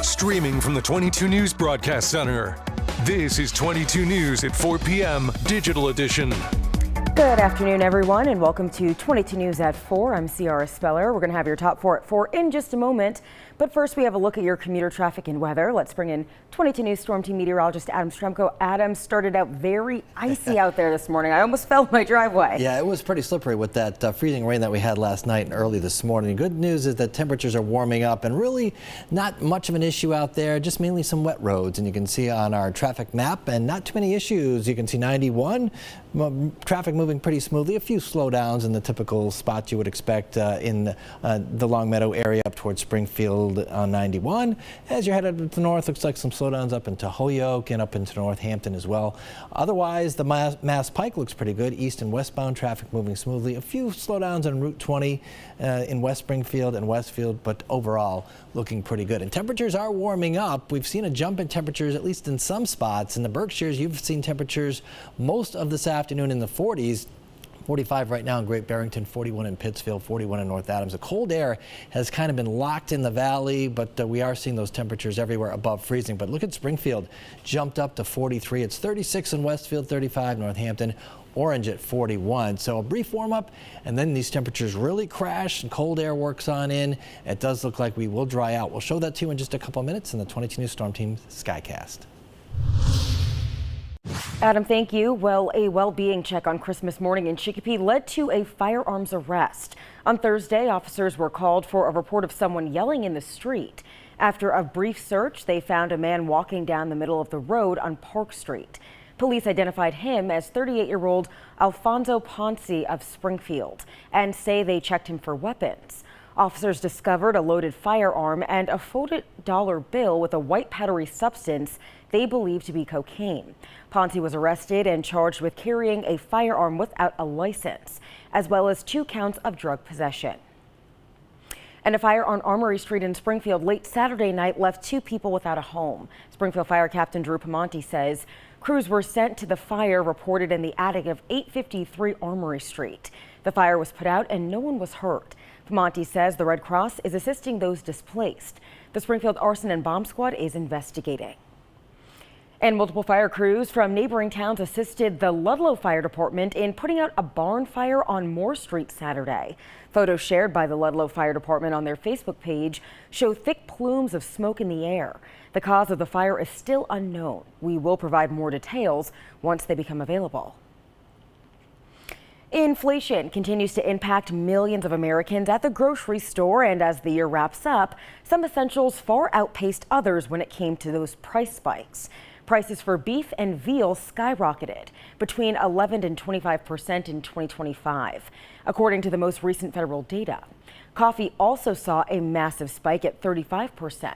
Streaming from the 22 News Broadcast Center. This is 22 News at 4 p.m. Digital Edition. Good afternoon, everyone, and welcome to 22 News at 4. I'm Ciara Speller. We're going to have your top 4 at 4 in just a moment. But first, we have a look at your commuter traffic and weather. Let's bring in 22 News Storm Team meteorologist Adam Stremko. Adam, started out very icy out there this morning. I almost fell in my driveway. Yeah, it was pretty slippery with that freezing rain that we had last night and early this morning. Good news is that temperatures are warming up and really not much of an issue out there, just mainly some wet roads. And you can see on our traffic map and not too many issues. You can see 91, traffic moving pretty smoothly. A few slowdowns in the typical spots you would expect in the Longmeadow area up towards Springfield on 91. As you're headed to the north, looks like some slowdowns up into Holyoke and up into Northampton as well. Otherwise, the Mass Pike looks pretty good. East and westbound traffic moving smoothly. A few slowdowns on Route 20 in West Springfield and Westfield, but overall looking pretty good. And temperatures are warming up. We've seen a jump in temperatures, at least in some spots. In the Berkshires, you've seen temperatures most of this afternoon in the 40s. 45 right now in Great Barrington, 41 in Pittsfield, 41 in North Adams. The cold air has kind of been locked in the valley, but we are seeing those temperatures everywhere above freezing. But look at Springfield, jumped up to 43. It's 36 in Westfield, 35 Northampton, Orange at 41. So a brief warm up, and then these temperatures really crash and cold air works on in. It does look like we will dry out. We'll show that to you in just a couple minutes in the 22 News Storm Team Skycast. Adam, thank you. Well, a well-being check on Christmas morning in Chicopee led to a firearms arrest. On Thursday, officers were called for a report of someone yelling in the street. After a brief search, they found a man walking down the middle of the road on Park Street. Police identified him as 38-year-old Alfonso Ponce of Springfield and say they checked him for weapons. Officers discovered a loaded firearm and a folded dollar bill with a white powdery substance they believe to be cocaine. Ponce was arrested and charged with carrying a firearm without a license, as well as 2 counts of drug possession. And a fire on Armory Street in Springfield late Saturday night left 2 people without a home. Springfield Fire Captain Drew Pamonte says crews were sent to the fire reported in the attic of 853 Armory Street. The fire was put out and no one was hurt. Pamonte says the Red Cross is assisting those displaced. The Springfield Arson and Bomb Squad is investigating. And multiple fire crews from neighboring towns assisted the Ludlow Fire Department in putting out a barn fire on Moore Street Saturday. Photos shared by the Ludlow Fire Department on their Facebook page show thick plumes of smoke in the air. The cause of the fire is still unknown. We will provide more details once they become available. Inflation continues to impact millions of Americans at the grocery store, and as the year wraps up, some essentials far outpaced others when it came to those price spikes. Prices for beef and veal skyrocketed between 11% and 25% in 2025, according to the most recent federal data. Coffee also saw a massive spike at 35%.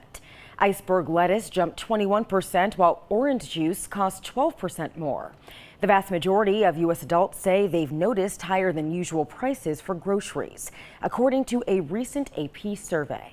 Iceberg lettuce jumped 21%, while orange juice cost 12% more. The vast majority of U.S. adults say they've noticed higher than usual prices for groceries, according to a recent AP survey.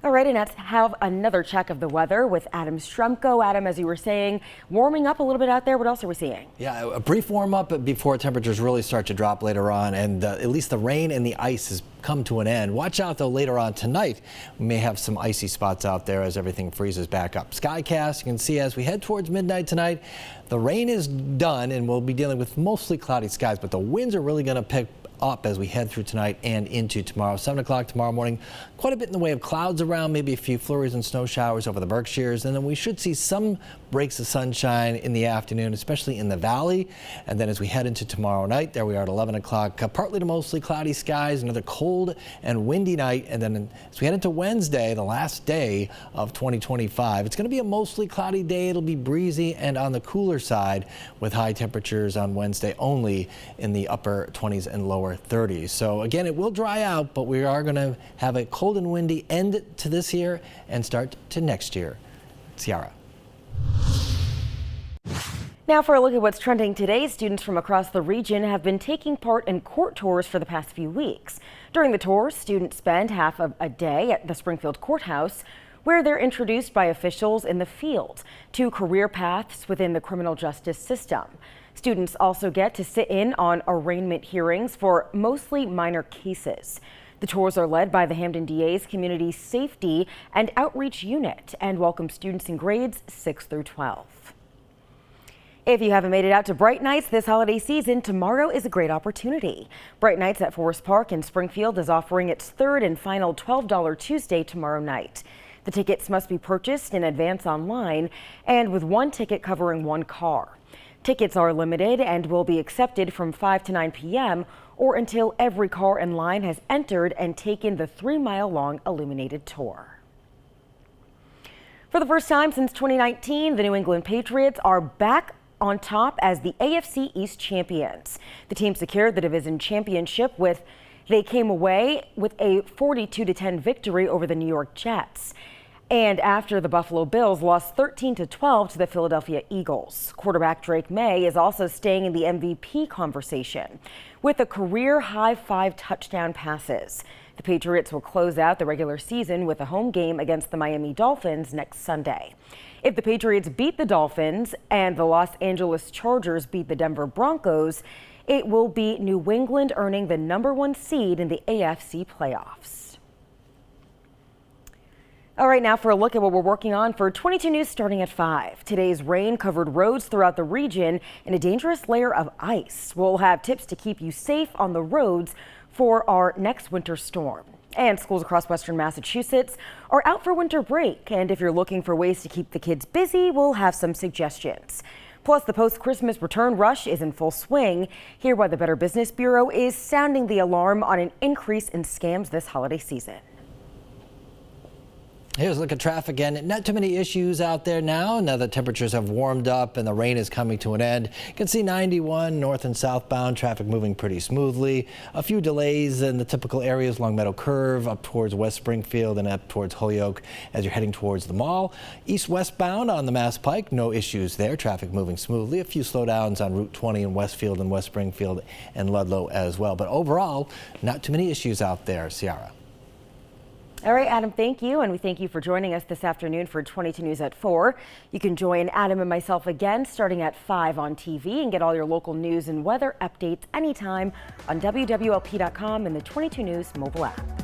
All right, and let's have another check of the weather with Adam Stremko. Adam, as you were saying, warming up a little bit out there. What else are we seeing? Yeah, a brief warm up before temperatures really start to drop later on, and at least the rain and the ice has come to an end. Watch out though, later on tonight we may have some icy spots out there as everything freezes back up. Skycast, you can see as we head towards midnight tonight, the rain is done and we'll be dealing with mostly cloudy skies, but the winds are really going to pick up as we head through tonight and into tomorrow. 7 o'clock tomorrow morning, quite a bit in the way of clouds around, maybe a few flurries and snow showers over the Berkshires, and then we should see some breaks of sunshine in the afternoon, especially in the valley. And then as we head into tomorrow night, there we are at 11 o'clock, partly to mostly cloudy skies, another cold and windy night. And then as we head into Wednesday, the last day of 2025, it's going to be a mostly cloudy day. It'll be breezy and on the cooler side with high temperatures on Wednesday only in the upper 20s and lower 30s. So again, it will dry out, but we are going to have a cold and windy end to this year and start to next year. Ciara. Now for a look at what's trending today, students from across the region have been taking part in court tours for the past few weeks. During the tours, students spend half of a day at the Springfield Courthouse, where they're introduced by officials in the field to career paths within the criminal justice system. Students also get to sit in on arraignment hearings for mostly minor cases. The tours are led by the Hampden DA's Community Safety and Outreach Unit and welcome students in grades 6 through 12. If you haven't made it out to Bright Nights this holiday season, tomorrow is a great opportunity. Bright Nights at Forest Park in Springfield is offering its third and final $12 Tuesday tomorrow night. The tickets must be purchased in advance online and with one ticket covering one car. Tickets are limited and will be accepted from 5 to 9 p.m. or until every car in line has entered and taken the 3-mile-long illuminated tour. For the first time since 2019, the New England Patriots are back on top as the AFC East champions. The team secured the division championship they came away with a 42-10 victory over the New York Jets. And after the Buffalo Bills lost 13-12 to the Philadelphia Eagles. Quarterback Drake May is also staying in the MVP conversation with a career-high 5 touchdown passes. The Patriots will close out the regular season with a home game against the Miami Dolphins next Sunday. If the Patriots beat the Dolphins and the Los Angeles Chargers beat the Denver Broncos, it will be New England earning the #1 seed in the AFC playoffs. All right, now for a look at what we're working on for 22 News starting at 5. Today's rain covered roads throughout the region and a dangerous layer of ice. We'll have tips to keep you safe on the roads for our next winter storm. And schools across western Massachusetts are out for winter break. And if you're looking for ways to keep the kids busy, we'll have some suggestions. Plus, the post-Christmas return rush is in full swing. Hear why the Better Business Bureau is sounding the alarm on an increase in scams this holiday season. Here's a look at traffic again. Not too many issues out there now that temperatures have warmed up and the rain is coming to an end. You can see 91 north and southbound traffic moving pretty smoothly. A few delays in the typical areas along Meadow Curve up towards West Springfield and up towards Holyoke as you're heading towards the mall. East-westbound on the Mass Pike, no issues there. Traffic moving smoothly. A few slowdowns on Route 20 in Westfield and West Springfield and Ludlow as well. But overall, not too many issues out there. Ciara. All right, Adam, thank you. And we thank you for joining us this afternoon for 22 News at 4. You can join Adam and myself again starting at 5 on TV and get all your local news and weather updates anytime on wwlp.com and the 22 News mobile app.